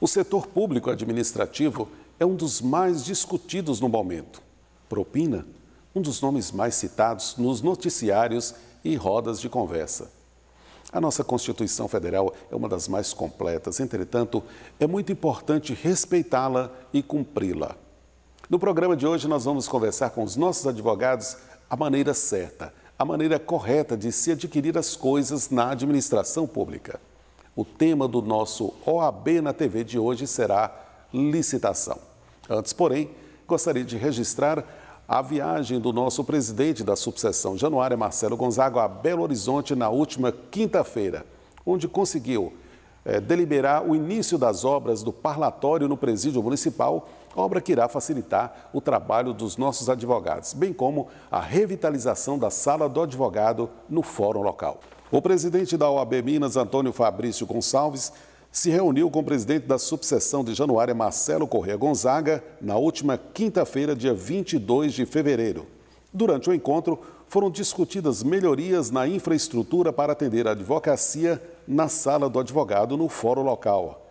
O setor público administrativo é um dos mais discutidos no momento. Propina, um dos nomes mais citados nos noticiários e rodas de conversa. A nossa Constituição Federal é uma das mais completas, entretanto, é muito importante respeitá-la e cumpri-la. No programa de hoje, nós vamos conversar com os nossos advogados a maneira certa, a maneira correta de se adquirir as coisas na administração pública. O tema do nosso OAB na TV de hoje será licitação. Antes, porém, gostaria de registrar a viagem do nosso presidente da subseção Januária, Marcelo Gonzaga, a Belo Horizonte na última quinta-feira, onde conseguiu deliberar o início das obras do parlatório no presídio municipal, obra que irá facilitar o trabalho dos nossos advogados, bem como a revitalização da sala do advogado no fórum local. O presidente da OAB Minas, Antônio Fabrício Gonçalves, se reuniu com o presidente da subseção de Januária, Marcelo Corrêa Gonzaga, na última quinta-feira, dia 22 de fevereiro. Durante o encontro, foram discutidas melhorias na infraestrutura para atender a advocacia na sala do advogado no fórum local.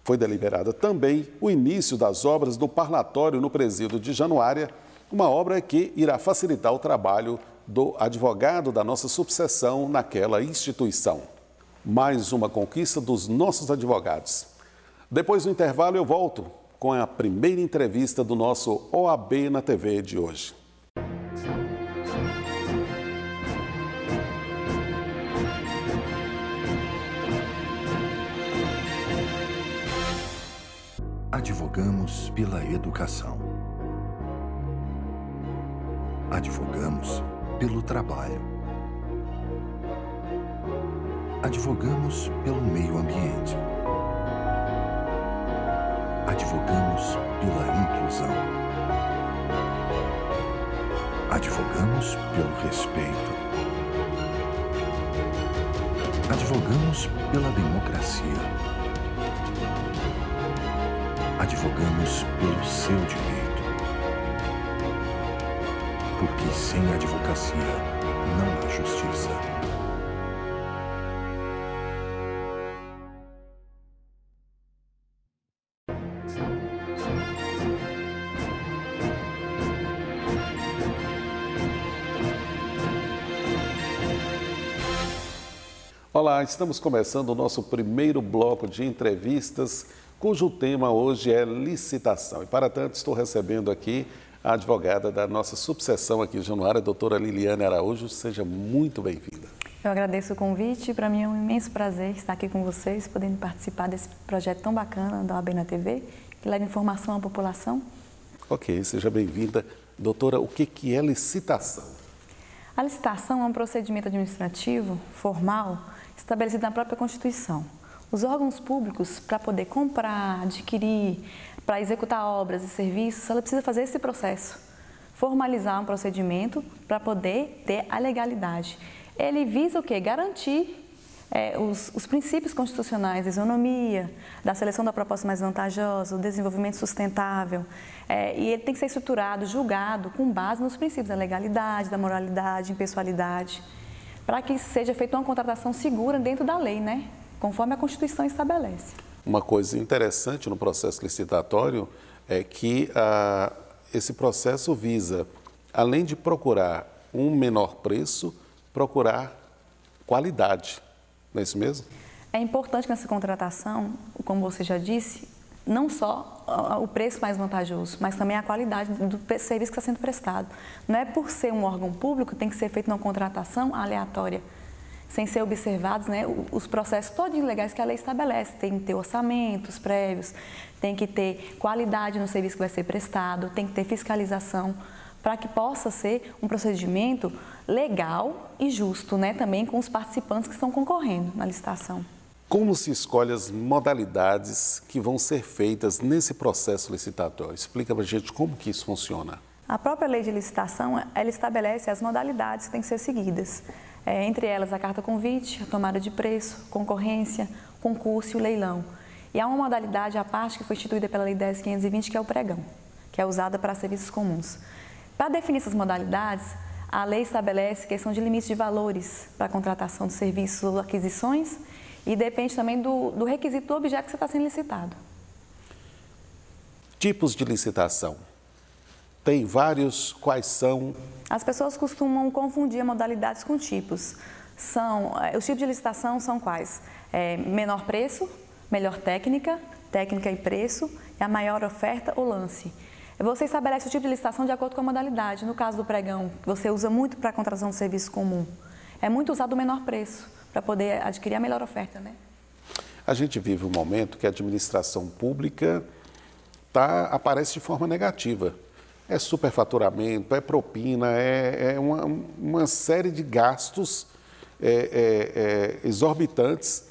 Foi deliberada também o início das obras do parlatório no presídio de Januária, uma obra que irá facilitar o trabalho do advogado da nossa subseção naquela instituição. Mais uma conquista dos nossos advogados. Depois do intervalo eu volto com a primeira entrevista do nosso OAB na TV de hoje. Advogamos pela educação. Advogamos pelo trabalho. Advogamos pelo meio ambiente. Advogamos pela inclusão. Advogamos pelo respeito. Advogamos pela democracia. Advogamos pelo seu direito. Porque sem advocacia não há justiça. Olá, estamos começando o nosso primeiro bloco de entrevistas, cujo tema hoje é licitação. E para tanto, estou recebendo aqui a advogada da nossa subseção aqui em Januária, a doutora Liliane Araújo. Seja muito bem-vinda. Eu agradeço o convite, para mim é um imenso prazer estar aqui com vocês, podendo participar desse projeto tão bacana da OAB na TV, que leva informação à população. Ok, seja bem-vinda. Doutora, o que é licitação? A licitação é um procedimento administrativo formal estabelecido na própria Constituição. Os órgãos públicos, para poder comprar, adquirir, para executar obras e serviços, ela precisa fazer esse processo, formalizar um procedimento para poder ter a legalidade. Ele visa o quê? Garantir os princípios constitucionais, da isonomia, da seleção da proposta mais vantajosa, o desenvolvimento sustentável, e ele tem que ser estruturado, julgado com base nos princípios da legalidade, da moralidade, impessoalidade, para que seja feita uma contratação segura dentro da lei, né? Conforme a Constituição estabelece. Uma coisa interessante no processo licitatório é que esse processo visa, além de procurar um menor preço, procurar qualidade. Não é isso mesmo? É importante nessa contratação, como você já disse, não só o preço mais vantajoso, mas também a qualidade do serviço que está sendo prestado. Não é por ser um órgão público, tem que ser feita uma contratação aleatória, sem ser observados, né, os processos todos legais que a lei estabelece. Tem que ter orçamentos prévios, tem que ter qualidade no serviço que vai ser prestado, tem que ter fiscalização, para que possa ser um procedimento legal e justo, né, também com os participantes que estão concorrendo na licitação. Como se escolhe as modalidades que vão ser feitas nesse processo licitatório? Explica para a gente como que isso funciona. A própria lei de licitação, ela estabelece as modalidades que têm que ser seguidas. Entre elas a carta convite, a tomada de preço, concorrência, concurso e o leilão. E há uma modalidade à parte que foi instituída pela Lei 10.520, que é o pregão, que é usada para serviços comuns. Para definir essas modalidades, a lei estabelece questão de limites de valores para a contratação de serviços ou aquisições e depende também do requisito do objeto que você está sendo licitado. Tipos de licitação. Tem vários, quais são? As pessoas costumam confundir modalidades com tipos. Os tipos de licitação são quais? Menor preço, melhor técnica, técnica e preço, e a maior oferta ou lance. Você estabelece o tipo de licitação de acordo com a modalidade. No caso do pregão, que você usa muito para a contratação de serviço comum, é muito usado o menor preço, para poder adquirir a melhor oferta, né? A gente vive um momento que a administração pública aparece de forma negativa. É superfaturamento, é propina, é uma série de gastos exorbitantes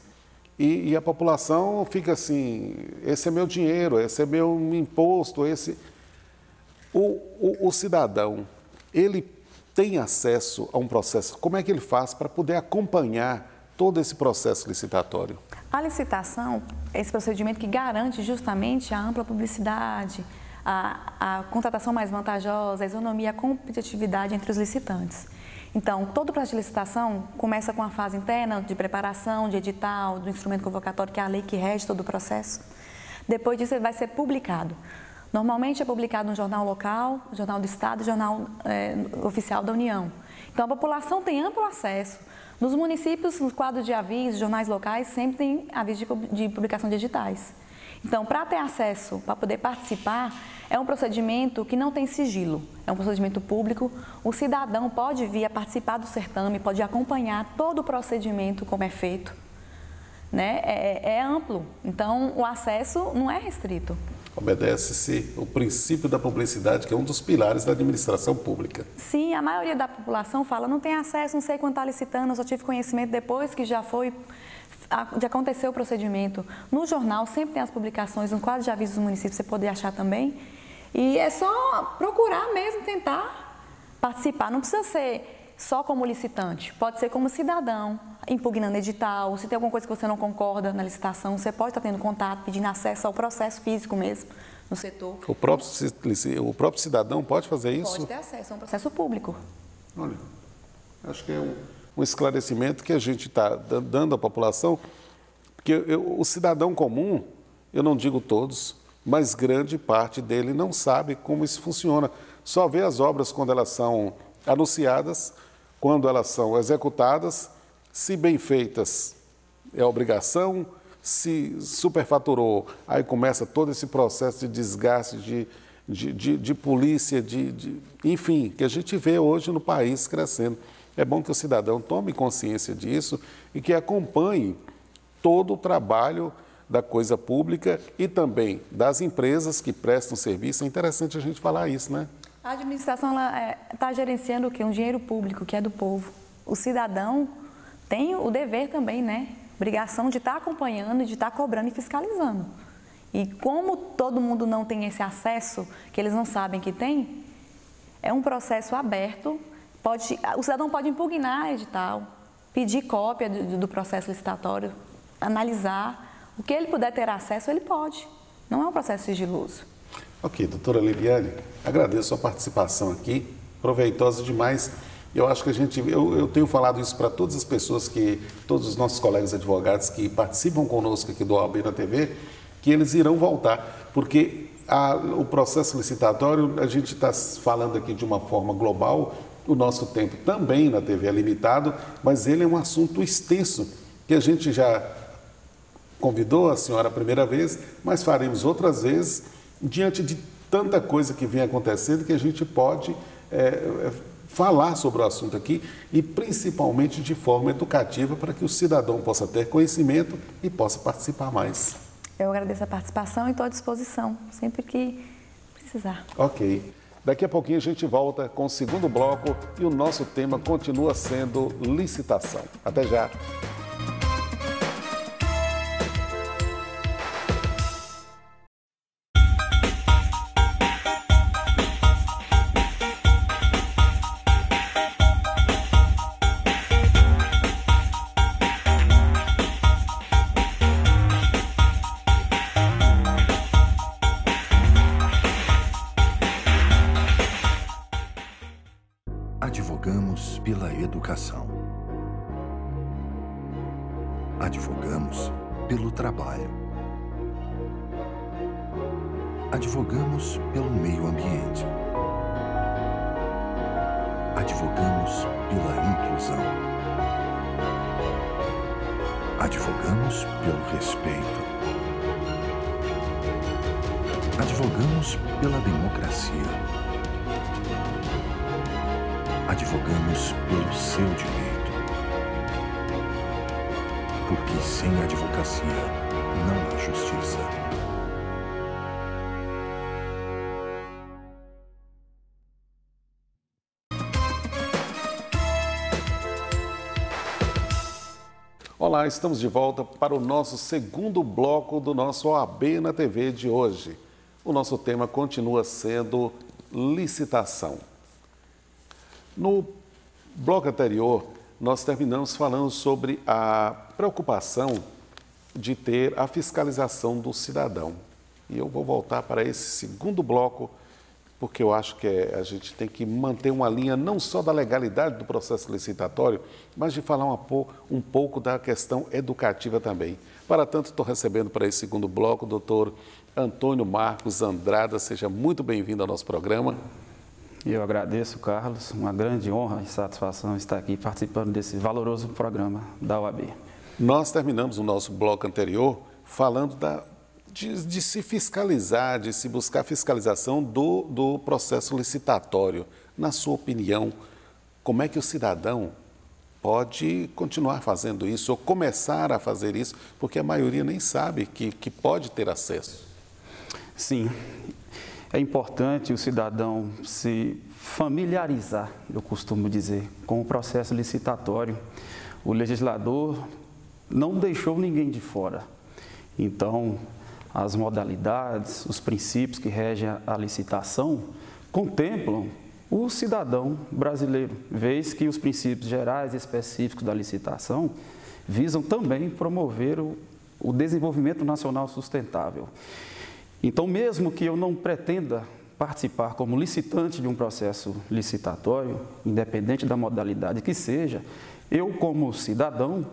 e a população fica assim, esse é meu dinheiro, esse é meu imposto, esse... O cidadão, ele tem acesso a um processo, como é que ele faz para poder acompanhar todo esse processo licitatório? A licitação é esse procedimento que garante justamente a ampla publicidade, a contratação mais vantajosa, a isonomia, a competitividade entre os licitantes. Então, todo o processo de licitação começa com a fase interna de preparação, de edital, do instrumento convocatório, que é a lei que rege todo o processo. Depois disso, ele vai ser publicado. Normalmente é publicado no jornal local, jornal do Estado e jornal oficial da União. Então, a população tem amplo acesso. Nos municípios, nos quadros de avisos, jornais locais, sempre tem aviso de publicação de editais. Então, para ter acesso, para poder participar, é um procedimento que não tem sigilo, é um procedimento público. O cidadão pode vir a participar do certame, pode acompanhar todo o procedimento como é feito, né? É amplo, então o acesso não é restrito. Obedece-se o princípio da publicidade, que é um dos pilares da administração pública. Sim, a maioria da população fala, não tem acesso, não sei quanto está licitando, eu só tive conhecimento depois que já aconteceu o procedimento. No jornal sempre tem as publicações, no quadro de avisos dos municípios você pode achar também. E é só procurar mesmo, tentar participar. Não precisa ser só como licitante, pode ser como cidadão, impugnando edital. Se tem alguma coisa que você não concorda na licitação, você pode estar tendo contato, pedindo acesso ao processo físico mesmo, no setor. O próprio cidadão pode fazer isso? Pode ter acesso a um processo público. Olha, acho que é um esclarecimento que a gente está dando à população, porque o cidadão comum, eu não digo todos, mas grande parte dele não sabe como isso funciona. Só vê as obras quando elas são anunciadas, quando elas são executadas, se bem feitas é obrigação, se superfaturou, aí começa todo esse processo de desgaste, de polícia, enfim, que a gente vê hoje no país crescendo. É bom que o cidadão tome consciência disso e que acompanhe todo o trabalho da coisa pública e também das empresas que prestam serviço. É interessante a gente falar isso, né? A administração está gerenciando o quê? Um dinheiro público, que é do povo. O cidadão tem o dever também, né? Obrigação de estar acompanhando, de estar cobrando e fiscalizando. E como todo mundo não tem esse acesso, que eles não sabem que tem, é um processo aberto. O cidadão pode impugnar edital, pedir cópia do processo licitatório, analisar. O que ele puder ter acesso, ele pode. Não é um processo sigiloso. Ok, doutora Liliane, agradeço a participação aqui, proveitosa demais. Eu acho que eu tenho falado isso para todas as pessoas, todos os nossos colegas advogados que participam conosco aqui do OAB na TV, que eles irão voltar, porque o processo licitatório, a gente está falando aqui de uma forma global, o nosso tempo também na TV é limitado, mas ele é um assunto extenso, que a gente já convidou a senhora a primeira vez, mas faremos outras vezes, diante de tanta coisa que vem acontecendo, que a gente pode falar sobre o assunto aqui e principalmente de forma educativa para que o cidadão possa ter conhecimento e possa participar mais. Eu agradeço a participação e estou à disposição, sempre que precisar. Ok. Daqui a pouquinho a gente volta com o segundo bloco e o nosso tema continua sendo licitação. Até já! Advogamos pela educação. Advogamos pelo trabalho. Advogamos pelo meio ambiente. Advogamos pela inclusão. Advogamos pelo respeito. Advogamos pela democracia. Advogamos pelo seu direito. Porque sem advocacia não há justiça. Olá, estamos de volta para o nosso segundo bloco do nosso OAB na TV de hoje. O nosso tema continua sendo licitação. No bloco anterior, nós terminamos falando sobre a preocupação de ter a fiscalização do cidadão. E eu vou voltar para esse segundo bloco, porque eu acho que a gente tem que manter uma linha não só da legalidade do processo licitatório, mas de falar um pouco da questão educativa também. Para tanto, estou recebendo para esse segundo bloco o doutor Antônio Marcos Andrada. Seja muito bem-vindo ao nosso programa. Eu agradeço, Carlos. Uma grande honra e satisfação estar aqui participando desse valoroso programa da OAB. Nós terminamos o nosso bloco anterior falando de se fiscalizar, de se buscar fiscalização do processo licitatório. Na sua opinião, como é que o cidadão pode continuar fazendo isso ou começar a fazer isso, porque a maioria nem sabe que pode ter acesso? Sim, é importante o cidadão se familiarizar, eu costumo dizer, com o processo licitatório. O legislador não deixou ninguém de fora. Então, as modalidades, os princípios que regem a licitação contemplam o cidadão brasileiro, vez que os princípios gerais e específicos da licitação visam também promover o desenvolvimento nacional sustentável. Então, mesmo que eu não pretenda participar como licitante de um processo licitatório, independente da modalidade que seja, eu, como cidadão,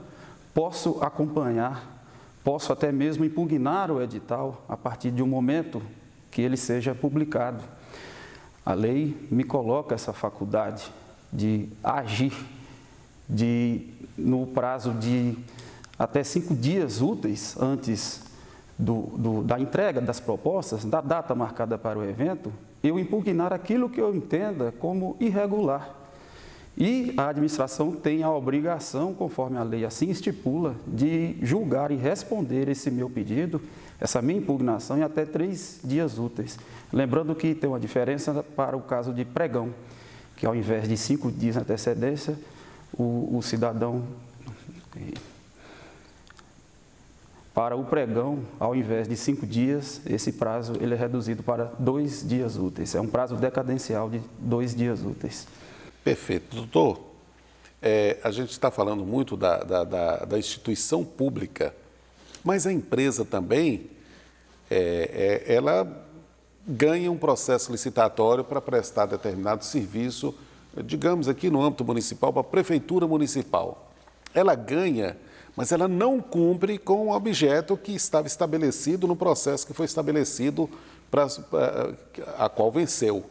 posso acompanhar, posso até mesmo impugnar o edital a partir de um momento que ele seja publicado. A lei me coloca essa faculdade de agir no prazo de até 5 dias úteis antes da entrega das propostas, da data marcada para o evento, eu impugnar aquilo que eu entenda como irregular. E a administração tem a obrigação, conforme a lei assim estipula, de julgar e responder esse meu pedido, essa minha impugnação, em até 3 dias úteis. Lembrando que tem uma diferença para o caso de pregão, que ao invés de 5 dias de antecedência, o cidadão... Para o pregão, ao invés de 5 dias, esse prazo ele é reduzido para 2 dias úteis. É um prazo decadencial de 2 dias úteis. Perfeito. Doutor, a gente está falando muito da instituição pública, mas a empresa também, ela ganha um processo licitatório para prestar determinado serviço, digamos aqui no âmbito municipal, para a prefeitura municipal. Ela ganha, mas ela não cumpre com o objeto que estava estabelecido no processo que foi estabelecido, a qual venceu.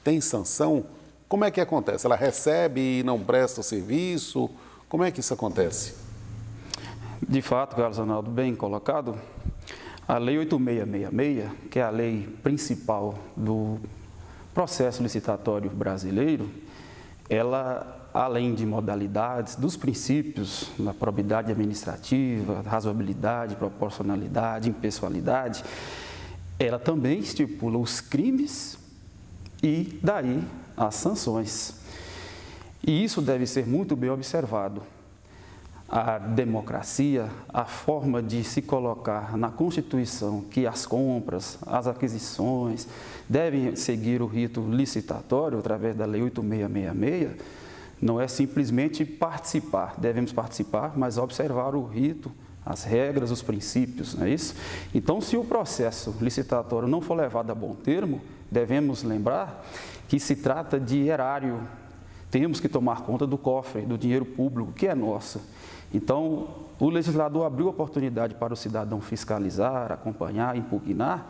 Tem sanção? Como é que acontece? Ela recebe e não presta o serviço? Como é que isso acontece? De fato, Carlos Arnaldo, bem colocado, a Lei 8666, que é a lei principal do processo licitatório brasileiro, ela, além de modalidades, dos princípios da probidade administrativa, razoabilidade, proporcionalidade, impessoalidade, ela também estipula os crimes e daí as sanções. E isso deve ser muito bem observado. A democracia, a forma de se colocar na Constituição que as compras, as aquisições devem seguir o rito licitatório através da Lei 8666, não é simplesmente participar, devemos participar, mas observar o rito, as regras, os princípios, não é isso? Então, se o processo licitatório não for levado a bom termo, devemos lembrar que se trata de erário, temos que tomar conta do cofre, do dinheiro público, que é nosso. Então, o legislador abriu oportunidade para o cidadão fiscalizar, acompanhar, impugnar,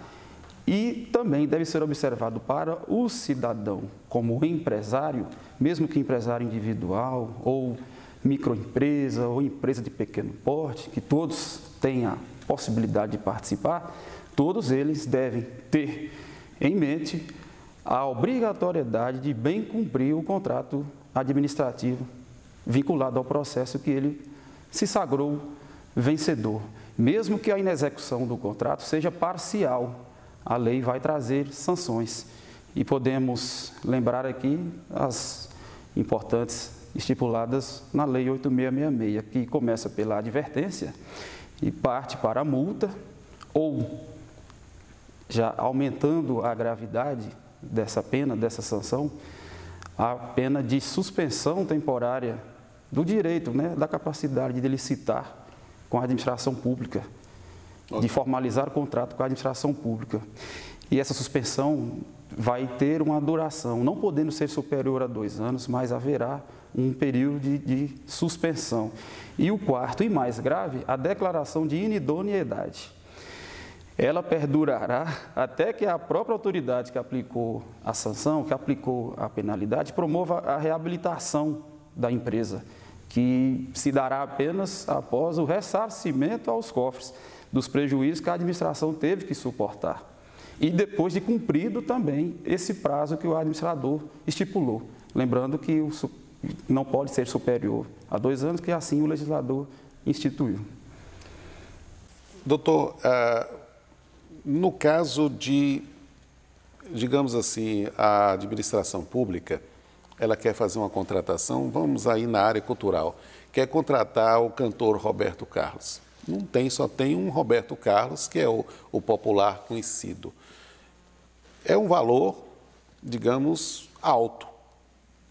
E também deve ser observado para o cidadão como empresário, mesmo que empresário individual ou microempresa ou empresa de pequeno porte, que todos têm a possibilidade de participar, todos eles devem ter em mente a obrigatoriedade de bem cumprir o contrato administrativo vinculado ao processo que ele se sagrou vencedor. Mesmo que a inexecução do contrato seja parcial, a lei vai trazer sanções. E podemos lembrar aqui as importantes estipuladas na Lei 8666, que começa pela advertência e parte para a multa, ou, já aumentando a gravidade dessa pena, dessa sanção, a pena de suspensão temporária do direito, da capacidade de licitar com a administração pública, de formalizar o contrato com a administração pública. E essa suspensão vai ter uma duração, não podendo ser superior a 2 anos, mas haverá um período de suspensão. E o quarto e mais grave, a declaração de inidoneidade. Ela perdurará até que a própria autoridade que aplicou a sanção, que aplicou a penalidade, promova a reabilitação da empresa, que se dará apenas após o ressarcimento aos cofres dos prejuízos que a administração teve que suportar. E depois de cumprido também esse prazo que o administrador estipulou. Lembrando que não pode ser superior a 2 anos, que assim o legislador instituiu. Doutor, no caso de, digamos assim, a administração pública, ela quer fazer uma contratação, vamos aí na área cultural, quer contratar o cantor Roberto Carlos. Não tem, só tem um Roberto Carlos, que é o popular conhecido. É um valor, digamos, alto.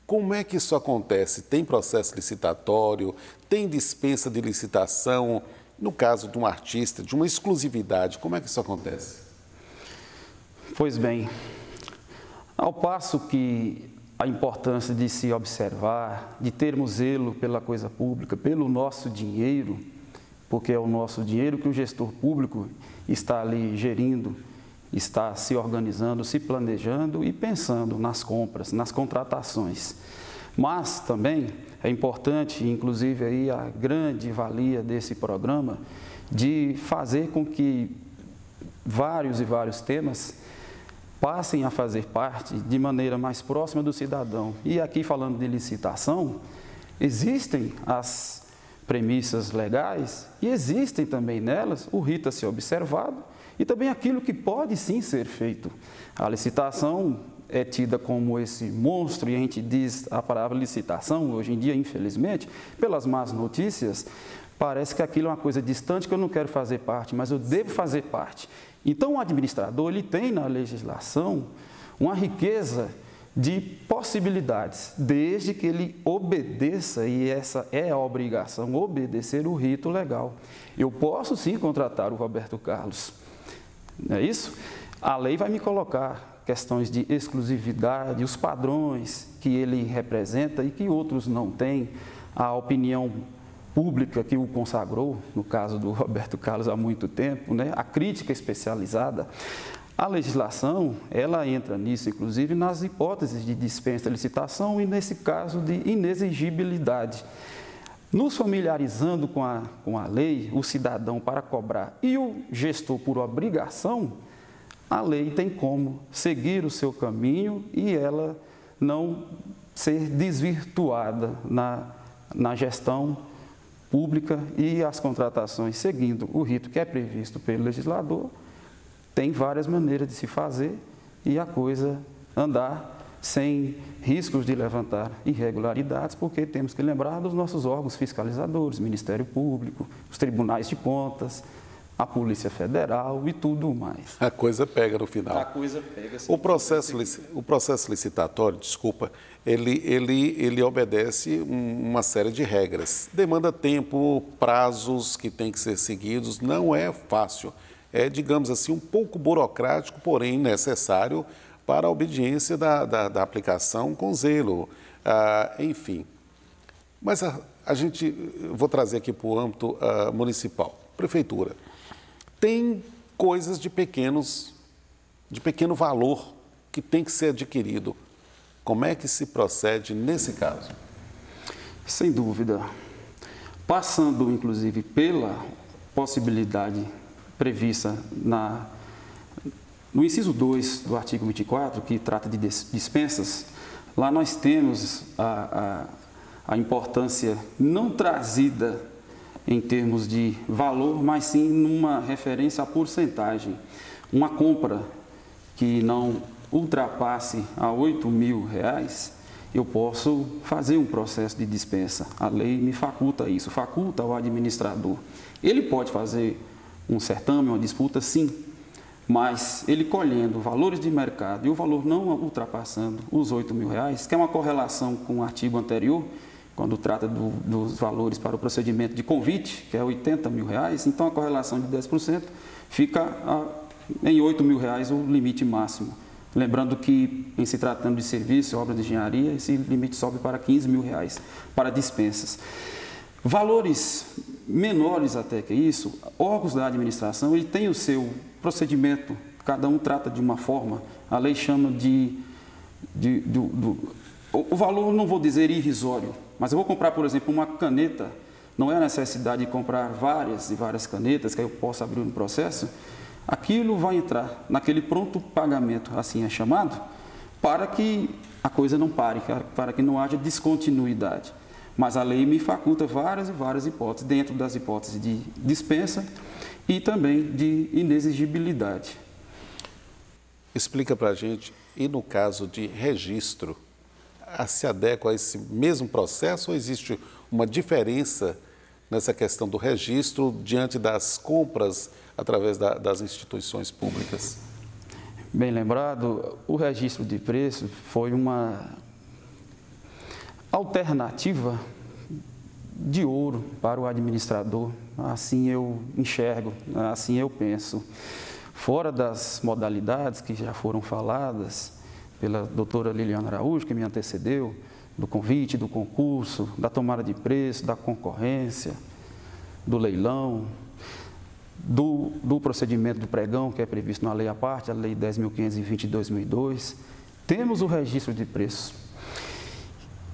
Como é que isso acontece? Tem processo licitatório? Tem dispensa de licitação? No caso de um artista, de uma exclusividade, como é que isso acontece? Pois bem, ao passo que a importância de se observar, de termos zelo pela coisa pública, pelo nosso dinheiro, porque é o nosso dinheiro que o gestor público está ali gerindo, está se organizando, se planejando e pensando nas compras, nas contratações. Mas também é importante, inclusive aí a grande valia desse programa, de fazer com que vários e vários temas passem a fazer parte de maneira mais próxima do cidadão. E aqui falando de licitação, existem as premissas legais e existem também nelas o rito a ser observado e também aquilo que pode sim ser feito. A licitação é tida como esse monstro, e a gente diz a palavra licitação, hoje em dia, infelizmente, pelas más notícias, parece que aquilo é uma coisa distante que eu não quero fazer parte, mas eu devo fazer parte. Então, o administrador, ele tem na legislação uma riqueza de possibilidades, desde que ele obedeça, e essa é a obrigação, obedecer o rito legal. Eu posso sim contratar o Roberto Carlos, não é isso? A lei vai me colocar questões de exclusividade, os padrões que ele representa e que outros não têm, a opinião pública que o consagrou, no caso do Roberto Carlos há muito tempo, a crítica especializada. A legislação, ela entra nisso, inclusive, nas hipóteses de dispensa de licitação e, nesse caso, de inexigibilidade. Nos familiarizando com a lei, o cidadão para cobrar e o gestor por obrigação, a lei tem como seguir o seu caminho e ela não ser desvirtuada na gestão pública e as contratações seguindo o rito que é previsto pelo legislador. Tem várias maneiras de se fazer e a coisa andar sem riscos de levantar irregularidades, porque temos que lembrar dos nossos órgãos fiscalizadores, Ministério Público, os tribunais de contas, a Polícia Federal e tudo mais. A coisa pega no final. A coisa pega. O processo licitatório, desculpa, ele obedece uma série de regras. Demanda tempo, prazos que têm que ser seguidos, não é fácil. É, digamos assim, um pouco burocrático, porém necessário para a obediência da aplicação com zelo, enfim. Mas vou trazer aqui para o âmbito municipal, prefeitura. Tem coisas de pequenos de pequeno valor que tem que ser adquirido. Como é que se procede nesse caso? Sem dúvida. Passando, inclusive, pela possibilidade prevista no inciso 2 do artigo 24, que trata de dispensas, lá nós temos a importância não trazida em termos de valor, mas sim numa referência à porcentagem. Uma compra que não ultrapasse a R$8.000, eu posso fazer um processo de dispensa. A lei me faculta isso, faculta ao administrador. Ele pode fazer um certame, uma disputa, sim, mas ele colhendo valores de mercado e o valor não ultrapassando os R$8.000, que é uma correlação com o artigo anterior, quando trata dos valores para o procedimento de convite, que é R$80.000, então a correlação de 10% fica em R$8.000 o limite máximo. Lembrando que, em se tratando de serviço, obra de engenharia, esse limite sobe para R$15.000 para dispensas. Valores menores até que isso, órgãos da administração, ele tem o seu procedimento, cada um trata de uma forma, a lei chama o valor, não vou dizer irrisório, mas eu vou comprar, por exemplo, uma caneta, não é a necessidade de comprar várias e várias canetas, que eu possa abrir um processo, aquilo vai entrar naquele pronto pagamento, assim é chamado, para que a coisa não pare, para que não haja descontinuidade. Mas a lei me faculta várias e várias hipóteses, dentro das hipóteses de dispensa e também de inexigibilidade. Explica para a gente, e no caso de registro, se adequa a esse mesmo processo ou existe uma diferença nessa questão do registro diante das compras através das instituições públicas? Bem lembrado, o registro de preço foi uma alternativa de ouro para o administrador, assim eu enxergo, assim eu penso. Fora das modalidades que já foram faladas pela doutora Liliana Araújo, que me antecedeu, do convite, do concurso, da tomada de preço, da concorrência, do leilão, do procedimento do pregão, que é previsto na lei à parte, a Lei 10.520 de 2002, temos o registro de preços.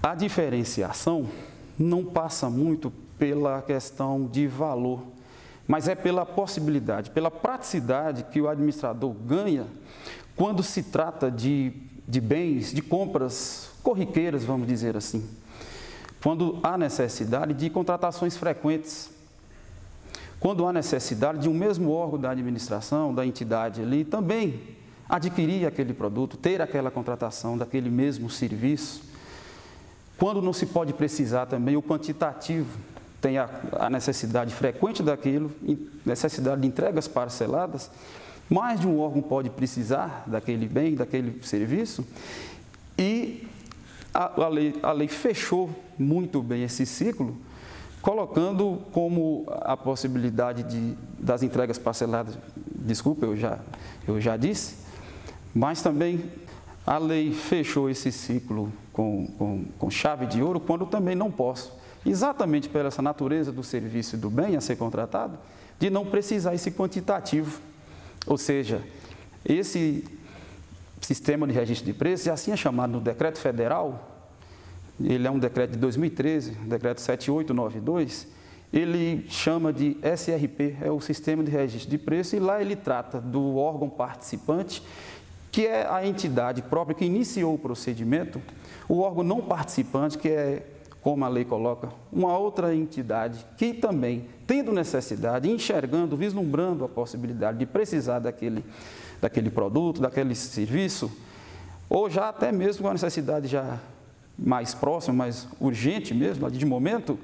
A diferenciação não passa muito pela questão de valor, mas é pela possibilidade, pela praticidade que o administrador ganha quando se trata de bens, de compras corriqueiras, vamos dizer assim. Quando há necessidade de contratações frequentes, quando há necessidade de um mesmo órgão da administração, da entidade ali, também adquirir aquele produto, ter aquela contratação daquele mesmo serviço. Quando não se pode precisar também o quantitativo, tem a necessidade frequente daquilo, necessidade de entregas parceladas, mais de um órgão pode precisar daquele bem, daquele serviço, e a lei fechou muito bem esse ciclo, colocando como a possibilidade das entregas parceladas, desculpa, eu já disse, mas também a lei fechou esse ciclo com chave de ouro, quando também não posso, exatamente pela essa natureza do serviço e do bem a ser contratado, de não precisar esse quantitativo. Ou seja, esse sistema de registro de preços, assim é chamado no decreto federal, ele é um decreto de 2013, decreto 7892, ele chama de SRP, é o Sistema de Registro de Preços, e lá ele trata do órgão participante, que é a entidade própria que iniciou o procedimento, o órgão não participante, que é, como a lei coloca, uma outra entidade que também, tendo necessidade, enxergando, vislumbrando a possibilidade de precisar daquele produto, daquele serviço, ou já até mesmo com a necessidade já mais próxima, mais urgente mesmo, de momento,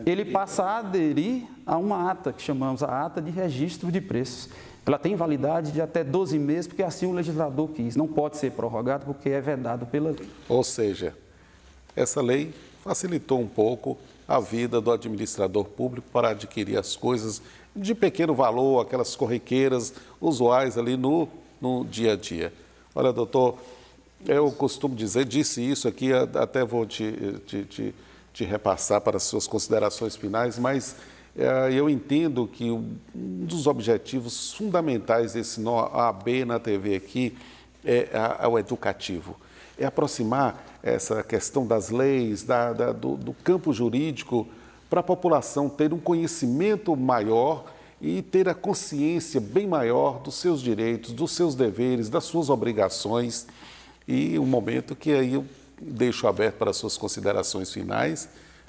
ele passa a aderir a uma ata, que chamamos a ata de registro de preços. Ela tem validade de até 12 meses, porque assim o legislador quis. Não pode ser prorrogado, porque é vedado pela lei. Ou seja, essa lei facilitou um pouco a vida do administrador público para adquirir as coisas de pequeno valor, aquelas corriqueiras usuais ali no dia a dia. Olha, doutor, eu costumo dizer, disse isso aqui, até vou te repassar para as suas considerações finais, mas eu entendo que um dos objetivos fundamentais desse OAB na TV aqui é o educativo. É aproximar essa questão das leis, do campo jurídico, para a população ter um conhecimento maior e ter a consciência bem maior dos seus direitos, dos seus deveres, das suas obrigações. E um momento que aí eu deixo aberto para as suas considerações finais,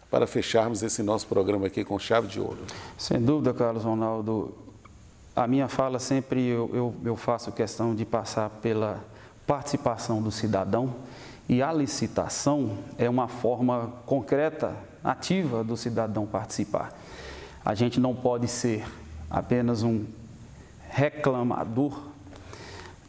para fecharmos esse nosso programa aqui com chave de ouro. Sem dúvida, Carlos Ronaldo. A minha fala sempre eu faço questão de passar pela participação do cidadão, e a licitação é uma forma concreta, ativa do cidadão participar. A gente não pode ser apenas um reclamador.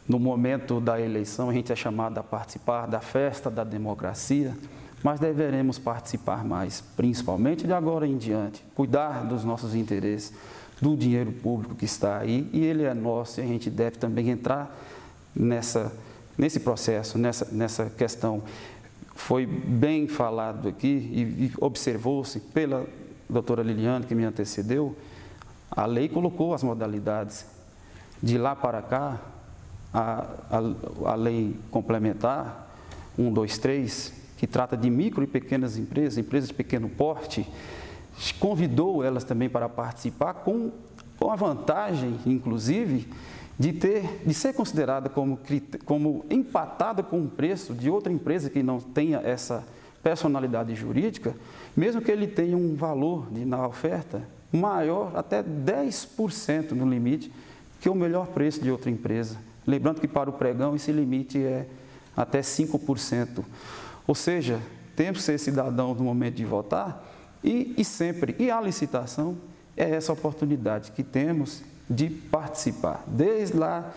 No momento da eleição, a gente é chamado a participar da festa da democracia, mas deveremos participar mais, principalmente de agora em diante, cuidar dos nossos interesses, do dinheiro público que está aí, e ele é nosso, e a gente deve também entrar nesse processo, nessa questão. Foi bem falado aqui e observou-se pela doutora Liliane, que me antecedeu, a lei colocou as modalidades. De lá para cá, a lei complementar 123, que trata de micro e pequenas empresas, empresas de pequeno porte, convidou elas também para participar com a vantagem, inclusive, de ser considerada como empatada com o preço de outra empresa que não tenha essa personalidade jurídica, mesmo que ele tenha um valor na oferta maior, até 10% no limite, que o melhor preço de outra empresa. Lembrando que para o pregão esse limite é até 5%. Ou seja, temos que ser cidadão no momento de votar e sempre. E a licitação é essa oportunidade que temos de participar. Desde lá,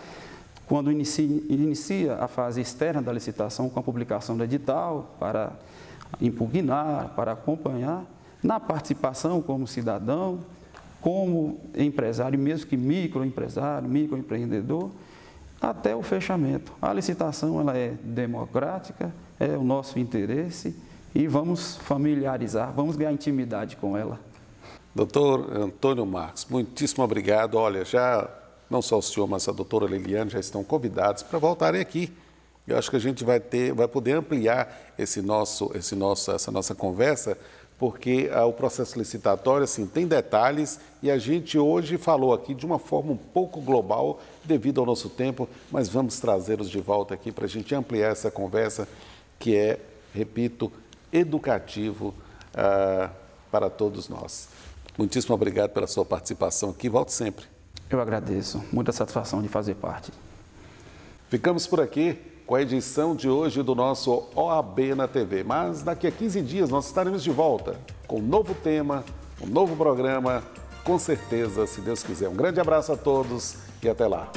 quando inicia a fase externa da licitação, com a publicação do edital, para impugnar, para acompanhar, na participação como cidadão, como empresário, mesmo que microempresário, microempreendedor, até o fechamento. A licitação ela é democrática, é o nosso interesse e vamos familiarizar, vamos ganhar intimidade com ela. Doutor Antônio Marcos, muitíssimo obrigado. Olha, já não só o senhor, mas a doutora Liliane já estão convidados para voltarem aqui. Eu acho que a gente vai poder ampliar essa nossa conversa, porque o processo licitatório assim, tem detalhes e a gente hoje falou aqui de uma forma um pouco global devido ao nosso tempo, mas vamos trazê-los de volta aqui para a gente ampliar essa conversa que é, repito, educativo para todos nós. Muitíssimo obrigado pela sua participação aqui. Volte sempre. Eu agradeço. Muita satisfação de fazer parte. Ficamos por aqui com a edição de hoje do nosso OAB na TV. Mas daqui a 15 dias nós estaremos de volta com um novo tema, um novo programa, com certeza, se Deus quiser. Um grande abraço a todos e até lá.